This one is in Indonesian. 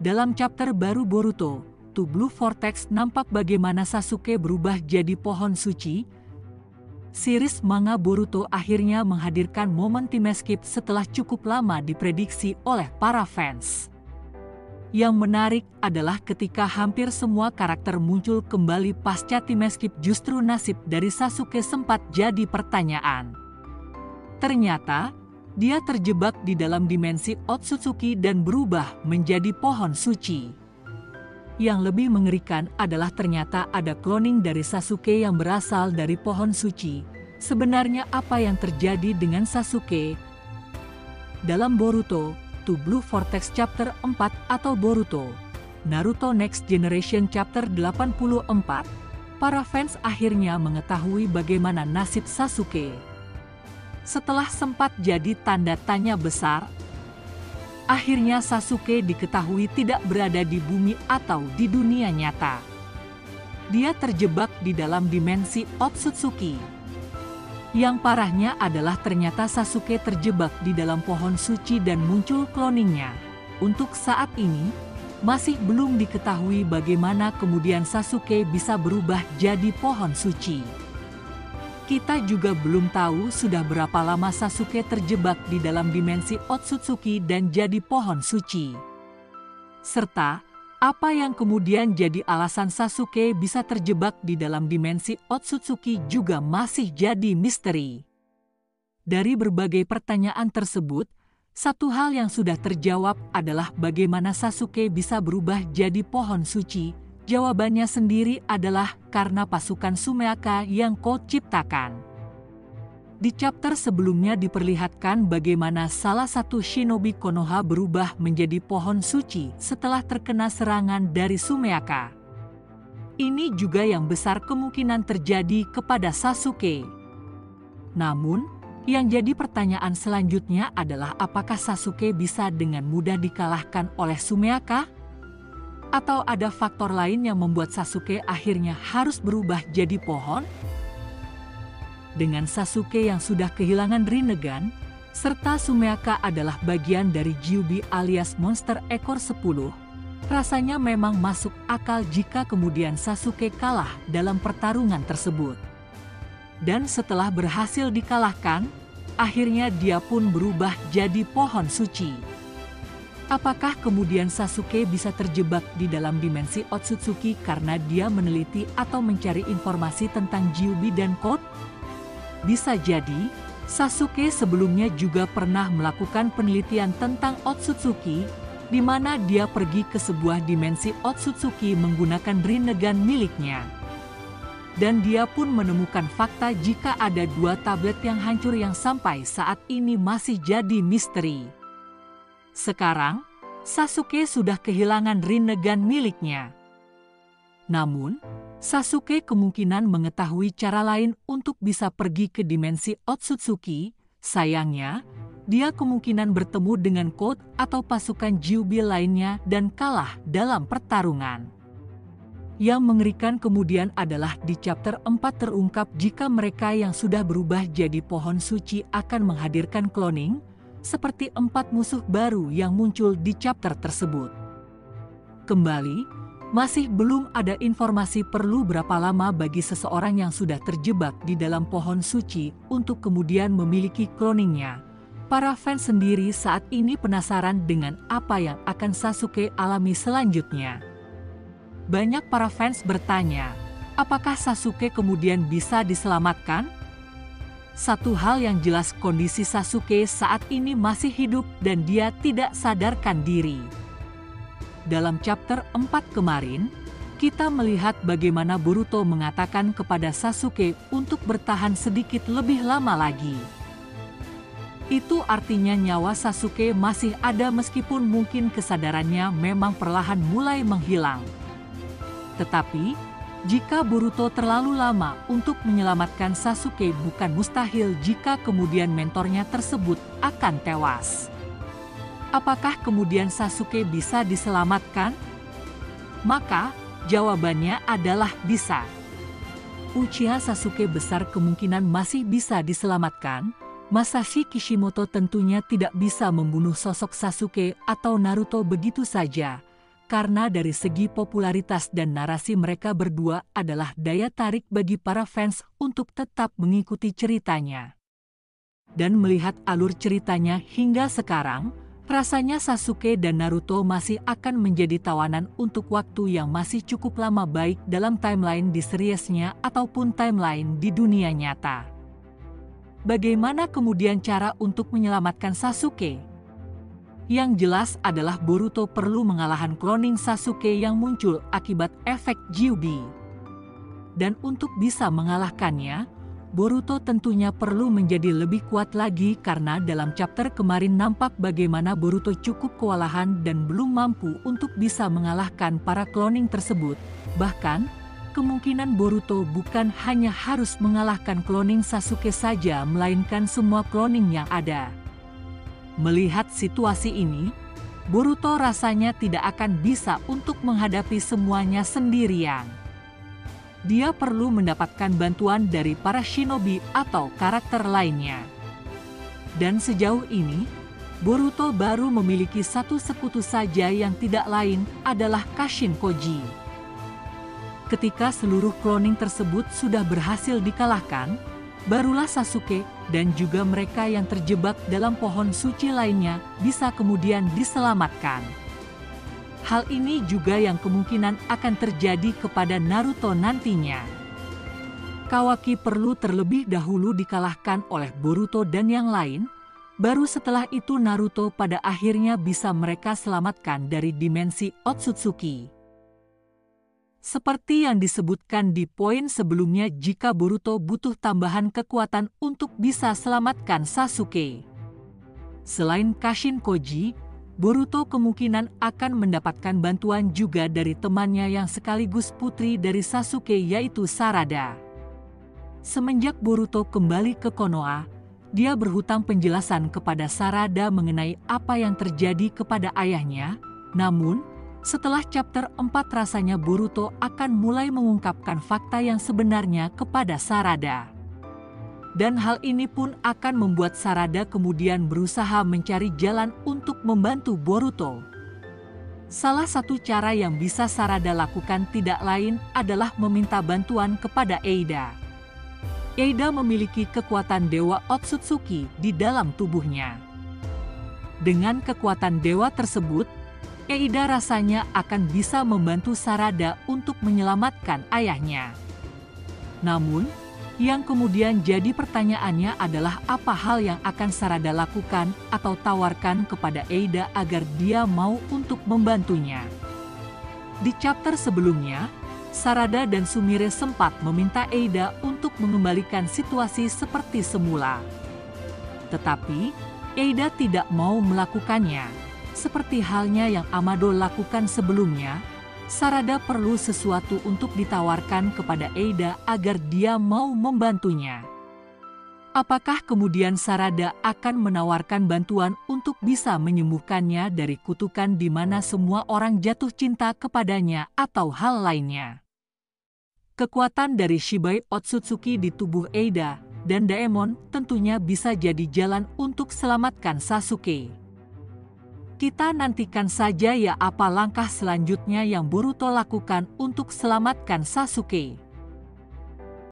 Dalam chapter baru Boruto, To Blue Vortex nampak bagaimana Sasuke berubah jadi pohon suci. Series manga Boruto akhirnya menghadirkan momen time skip setelah cukup lama diprediksi oleh para fans. Yang menarik adalah ketika hampir semua karakter muncul kembali pasca time skip, justru nasib dari Sasuke sempat jadi pertanyaan. Ternyata, dia terjebak di dalam dimensi Otsutsuki dan berubah menjadi pohon suci. Yang lebih mengerikan adalah ternyata ada cloning dari Sasuke yang berasal dari pohon suci. Sebenarnya apa yang terjadi dengan Sasuke? Dalam Boruto, To Blue Vortex Chapter 4 atau Boruto, Naruto Next Generation Chapter 84, para fans akhirnya mengetahui bagaimana nasib Sasuke. Setelah sempat jadi tanda tanya besar, akhirnya Sasuke diketahui tidak berada di bumi atau di dunia nyata. Dia terjebak di dalam dimensi Otsutsuki. Yang parahnya adalah ternyata Sasuke terjebak di dalam pohon suci dan muncul cloningnya. Untuk saat ini, masih belum diketahui bagaimana kemudian Sasuke bisa berubah jadi pohon suci. Kita juga belum tahu sudah berapa lama Sasuke terjebak di dalam dimensi Otsutsuki dan jadi pohon suci. Serta, apa yang kemudian jadi alasan Sasuke bisa terjebak di dalam dimensi Otsutsuki juga masih jadi misteri. Dari berbagai pertanyaan tersebut, satu hal yang sudah terjawab adalah bagaimana Sasuke bisa berubah jadi pohon suci. Jawabannya sendiri adalah karena pasukan Sumeaka yang Code ciptakan. Di chapter sebelumnya diperlihatkan bagaimana salah satu shinobi Konoha berubah menjadi pohon suci setelah terkena serangan dari Sumeaka. Ini juga yang besar kemungkinan terjadi kepada Sasuke. Namun, yang jadi pertanyaan selanjutnya adalah apakah Sasuke bisa dengan mudah dikalahkan oleh Sumeaka? Atau ada faktor lain yang membuat Sasuke akhirnya harus berubah jadi pohon? Dengan Sasuke yang sudah kehilangan Rinnegan, serta Sumeaka adalah bagian dari Kyuubi alias monster ekor 10, rasanya memang masuk akal jika kemudian Sasuke kalah dalam pertarungan tersebut. Dan setelah berhasil dikalahkan, akhirnya dia pun berubah jadi pohon suci. Apakah kemudian Sasuke bisa terjebak di dalam dimensi Otsutsuki karena dia meneliti atau mencari informasi tentang Kyuubi dan Code? Bisa jadi, Sasuke sebelumnya juga pernah melakukan penelitian tentang Otsutsuki, di mana dia pergi ke sebuah dimensi Otsutsuki menggunakan Rinnegan miliknya. Dan dia pun menemukan fakta jika ada 2 tablet yang hancur yang sampai saat ini masih jadi misteri. Sekarang, Sasuke sudah kehilangan Rinnegan miliknya. Namun, Sasuke kemungkinan mengetahui cara lain untuk bisa pergi ke dimensi Otsutsuki. Sayangnya, dia kemungkinan bertemu dengan Code atau pasukan Kyuubi lainnya dan kalah dalam pertarungan. Yang mengerikan kemudian adalah di chapter 4 terungkap jika mereka yang sudah berubah jadi pohon suci akan menghadirkan cloning, seperti 4 musuh baru yang muncul di chapter tersebut. Kembali, masih belum ada informasi perlu berapa lama bagi seseorang yang sudah terjebak di dalam pohon suci untuk kemudian memiliki cloningnya. Para fans sendiri saat ini penasaran dengan apa yang akan Sasuke alami selanjutnya. Banyak para fans bertanya, apakah Sasuke kemudian bisa diselamatkan? Satu hal yang jelas, kondisi Sasuke saat ini masih hidup dan dia tidak sadarkan diri. Dalam chapter 4 kemarin, kita melihat bagaimana Boruto mengatakan kepada Sasuke untuk bertahan sedikit lebih lama lagi. Itu artinya nyawa Sasuke masih ada meskipun mungkin kesadarannya memang perlahan mulai menghilang. Tetapi, jika Boruto terlalu lama untuk menyelamatkan Sasuke, bukan mustahil jika kemudian mentornya tersebut akan tewas. Apakah kemudian Sasuke bisa diselamatkan? Maka, jawabannya adalah bisa. Uchiha Sasuke besar kemungkinan masih bisa diselamatkan. Masashi Kishimoto tentunya tidak bisa membunuh sosok Sasuke atau Naruto begitu saja. karena dari segi popularitas dan narasi mereka berdua adalah daya tarik bagi para fans untuk tetap mengikuti ceritanya. Dan melihat alur ceritanya hingga sekarang, rasanya Sasuke dan Naruto masih akan menjadi tawanan untuk waktu yang masih cukup lama baik dalam timeline di seriesnya ataupun timeline di dunia nyata. Bagaimana kemudian cara untuk menyelamatkan Sasuke? Yang jelas adalah Boruto perlu mengalahkan cloning Sasuke yang muncul akibat efek Gyuubi. Dan untuk bisa mengalahkannya, Boruto tentunya perlu menjadi lebih kuat lagi karena dalam chapter kemarin nampak bagaimana Boruto cukup kewalahan dan belum mampu untuk bisa mengalahkan para cloning tersebut. Bahkan, kemungkinan Boruto bukan hanya harus mengalahkan cloning Sasuke saja melainkan semua cloning yang ada. Melihat situasi ini, Boruto rasanya tidak akan bisa untuk menghadapi semuanya sendirian. Dia perlu mendapatkan bantuan dari para shinobi atau karakter lainnya. Dan sejauh ini, Boruto baru memiliki satu sekutu saja yang tidak lain adalah Kashin Koji. Ketika seluruh cloning tersebut sudah berhasil dikalahkan, barulah Sasuke dan juga mereka yang terjebak dalam pohon suci lainnya bisa kemudian diselamatkan. Hal ini juga yang kemungkinan akan terjadi kepada Naruto nantinya. Kawaki perlu terlebih dahulu dikalahkan oleh Boruto dan yang lain, baru setelah itu Naruto pada akhirnya bisa mereka selamatkan dari dimensi Otsutsuki. Seperti yang disebutkan di poin sebelumnya, jika Boruto butuh tambahan kekuatan untuk bisa selamatkan Sasuke. Selain Kashin Koji, Boruto kemungkinan akan mendapatkan bantuan juga dari temannya yang sekaligus putri dari Sasuke yaitu Sarada. Semenjak Boruto kembali ke Konoha, dia berhutang penjelasan kepada Sarada mengenai apa yang terjadi kepada ayahnya, namun setelah chapter 4 rasanya Boruto akan mulai mengungkapkan fakta yang sebenarnya kepada Sarada. Dan hal ini pun akan membuat Sarada kemudian berusaha mencari jalan untuk membantu Boruto. Salah satu cara yang bisa Sarada lakukan tidak lain adalah meminta bantuan kepada Eida. Eida memiliki kekuatan Dewa Otsutsuki di dalam tubuhnya. Dengan kekuatan dewa tersebut, Eida rasanya akan bisa membantu Sarada untuk menyelamatkan ayahnya. Namun, yang kemudian jadi pertanyaannya adalah apa hal yang akan Sarada lakukan atau tawarkan kepada Eida agar dia mau untuk membantunya. Di chapter sebelumnya, Sarada dan Sumire sempat meminta Eida untuk mengembalikan situasi seperti semula. Tetapi, Eida tidak mau melakukannya. Seperti halnya yang Amado lakukan sebelumnya, Sarada perlu sesuatu untuk ditawarkan kepada Eida agar dia mau membantunya. Apakah kemudian Sarada akan menawarkan bantuan untuk bisa menyembuhkannya dari kutukan di mana semua orang jatuh cinta kepadanya atau hal lainnya? Kekuatan dari Shibai Otsutsuki di tubuh Eida dan Daemon tentunya bisa jadi jalan untuk selamatkan Sasuke. Kita nantikan saja ya apa langkah selanjutnya yang Boruto lakukan untuk selamatkan Sasuke.